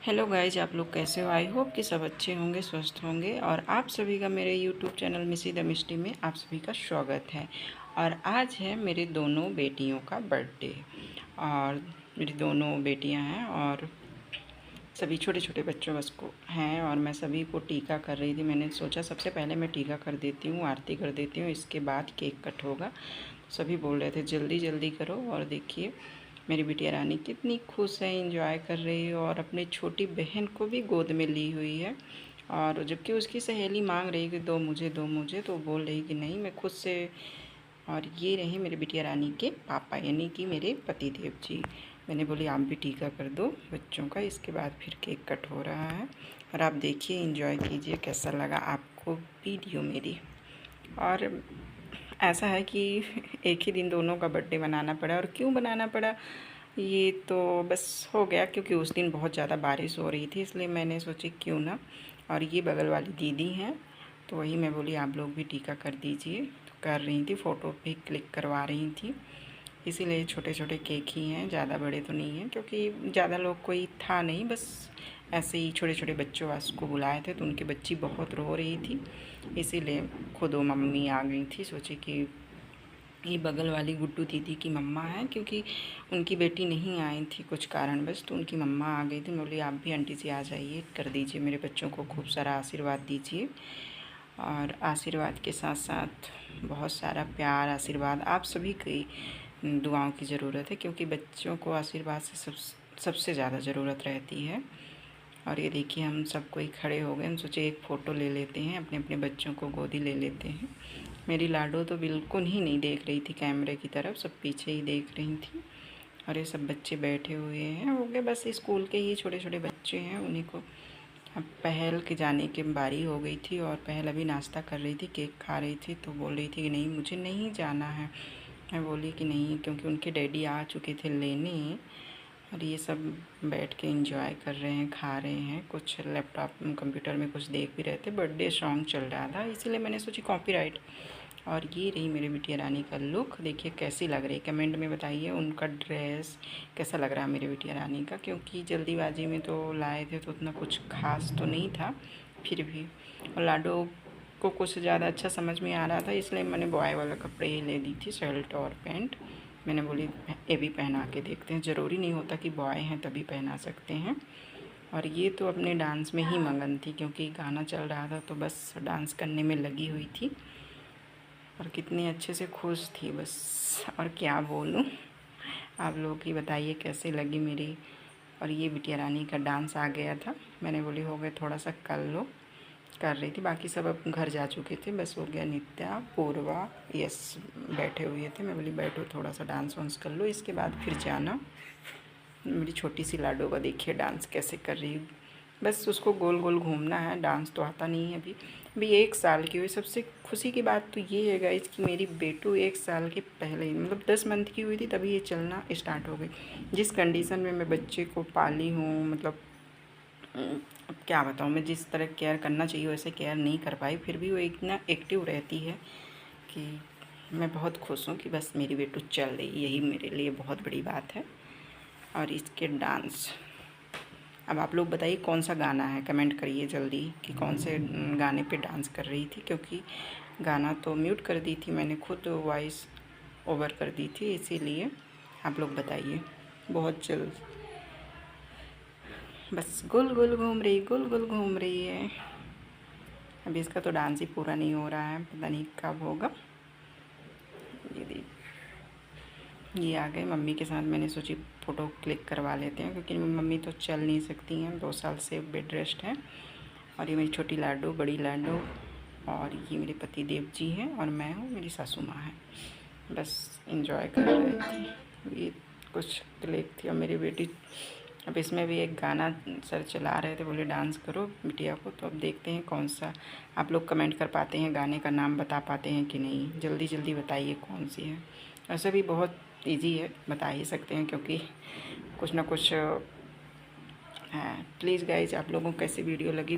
Hello guys, आप लोग कैसे हो? आई होप कि सब अच्छे होंगे, स्वस्थ होंगे। और आप सभी का मेरे यूट्यूब चैनल मिसी द मिस्टी में आप सभी का स्वागत है। और आज है मेरी दोनों बेटियों का बर्थडे। और मेरी दोनों बेटियां हैं और सभी छोटे छोटे बच्चों बस को हैं। और मैं सभी को टीका कर रही थी। मैंने सोचा सबसे पहले मैं टीका कर देती हूँ, आरती कर देती हूँ, इसके बाद केक कट होगा। सभी बोल रहे थे जल्दी जल्दी करो। और देखिए मेरी बिटिया रानी कितनी खुश है, इंजॉय कर रही है और अपनी छोटी बहन को भी गोद में ली हुई है। और जबकि उसकी सहेली मांग रही कि दो मुझे दो मुझे, तो बोल रही कि नहीं मैं खुद से। और ये रहे मेरी बिटिया रानी के पापा, यानी कि मेरे पति देव जी। मैंने बोली आप भी टीका कर दो बच्चों का, इसके बाद फिर केक कट हो रहा है। और आप देखिए, एंजॉय कीजिए कैसा लगा आपको वीडियो मेरी। और ऐसा है कि एक ही दिन दोनों का बर्थडे मनाना पड़ा। और क्यों बनाना पड़ा, ये तो बस हो गया क्योंकि उस दिन बहुत ज़्यादा बारिश हो रही थी, इसलिए मैंने सोची क्यों ना। और ये बगल वाली दीदी हैं, तो वही मैं बोली आप लोग भी टीका कर दीजिए। तो कर रही थी, फ़ोटो भी क्लिक करवा रही थी। इसीलिए छोटे छोटे केक ही हैं, ज़्यादा बड़े तो नहीं हैं क्योंकि ज़्यादा लोग कोई था नहीं। बस ऐसे ही छोटे छोटे बच्चों को बुलाए थे, तो उनकी बच्ची बहुत रो रही थी, इसीलिए खुद वो मम्मी आ गई थी। सोचे कि ये बगल वाली गुड्डू दीदी की मम्मा है, क्योंकि उनकी बेटी नहीं आई थी कुछ कारणवश, तो उनकी मम्मा आ गई थी। बोली आप भी आंटी जी आ जाइए, कर दीजिए मेरे बच्चों को खूब सारा आशीर्वाद दीजिए। और आशीर्वाद के साथ साथ बहुत सारा प्यार, आशीर्वाद आप सभी की दुआओं की ज़रूरत है, क्योंकि बच्चों को आशीर्वाद से सबसे ज़्यादा ज़रूरत रहती है। और ये देखिए हम सब कोई खड़े हो गए। हम सोचे एक फ़ोटो ले लेते हैं, अपने अपने बच्चों को गोदी ले लेते हैं। मेरी लाडो तो बिल्कुल ही नहीं देख रही थी कैमरे की तरफ, सब पीछे ही देख रही थी। और ये सब बच्चे बैठे हुए हैं, हो गए बस स्कूल के ही छोटे छोटे बच्चे हैं, उन्हीं को। अब पहल के जाने की बारी हो गई थी और पहल अभी नाश्ता कर रही थी, केक खा रही थी, तो बोल रही थी कि नहीं मुझे नहीं जाना है। मैं बोली कि नहीं, क्योंकि उनके डैडी आ चुके थे लेने। और ये सब बैठ के एंजॉय कर रहे हैं, खा रहे हैं, कुछ लैपटॉप कंप्यूटर में कुछ देख भी रहे थे। बर्थडे सॉन्ग चल रहा था, इसीलिए मैंने सोची कॉपीराइट। और ये रही मेरी बिटिया रानी का लुक, देखिए कैसी लग रही है, कमेंट में बताइए। उनका ड्रेस कैसा लग रहा है मेरी बिटिया रानी का, क्योंकि जल्दीबाजी में तो लाए थे तो उतना कुछ खास तो नहीं था फिर भी। और लाडो को कुछ ज़्यादा अच्छा समझ में आ रहा था, इसलिए मैंने बॉय वाला कपड़े ही ले दी थी, शर्ट और पैंट। मैंने बोली ये भी पहना के देखते हैं, ज़रूरी नहीं होता कि बॉय हैं तभी पहना सकते हैं। और ये तो अपने डांस में ही मगन थी, क्योंकि गाना चल रहा था तो बस डांस करने में लगी हुई थी। और कितनी अच्छे से खुश थी बस, और क्या बोलूँ। आप लोग ही बताइए कैसे लगी मेरी। और ये बिटिया रानी का डांस आ गया था, मैंने बोली हो गया थोड़ा सा कर लो, कर रही थी। बाकी सब अब घर जा चुके थे, बस हो गया नित्या, पूर्वा, यस बैठे हुए थे। मैं बोली बैठो थोड़ा सा डांस वांस कर लो, इसके बाद फिर जाना। मेरी छोटी सी लाडो का देखिए डांस कैसे कर रही है, बस उसको गोल गोल घूमना है, डांस तो आता नहीं है अभी। अभी 1 साल की हुई। सबसे खुशी की बात तो ये है गाइस कि मेरी बेटू 1 साल के पहले, मतलब 10 मंथ की हुई थी तभी ये चलना स्टार्ट हो गई। जिस कंडीशन में मैं बच्चे को पाली हूँ, मतलब अब क्या बताऊँ, मैं जिस तरह केयर करना चाहिए वैसे केयर नहीं कर पाई, फिर भी वो इतना एक्टिव रहती है कि मैं बहुत खुश हूँ कि बस मेरी बेटू चल रही, यही मेरे लिए बहुत बड़ी बात है। और इसके डांस, अब आप लोग बताइए कौन सा गाना है, कमेंट करिए जल्दी कि कौन से गाने पे डांस कर रही थी, क्योंकि गाना तो म्यूट कर दी थी मैंने, खुद वॉइस ओवर कर दी थी, इसीलिए आप लोग बताइए। बहुत जल्द बस गोल गोल घूम रही, गोल गोल घूम रही है। अभी इसका तो डांस ही पूरा नहीं हो रहा है, पता नहीं कब होगा। ये आ गए मम्मी के साथ, मैंने सोची फ़ोटो क्लिक करवा लेते हैं, क्योंकि मम्मी तो चल नहीं सकती हैं, 2 साल से बेड रेस्ट है। और ये मेरी छोटी लाडो, बड़ी लाडो, और ये मेरे पति देव जी हैं, और मैं हूँ, मेरी सासू माँ है। बस इंजॉय कर रहे थे, ये कुछ क्लिक थी। और मेरी बेटी, अब इसमें भी एक गाना सर चला रहे थे, बोले डांस करो बिटिया को, तो अब देखते हैं कौन सा। आप लोग कमेंट कर पाते हैं, गाने का नाम बता पाते हैं कि नहीं, जल्दी जल्दी बताइए कौन सी है। वैसे भी बहुत इजी है, बता ही सकते हैं, क्योंकि कुछ ना कुछ है। प्लीज़ गाइज, आप लोगों को कैसी वीडियो लगी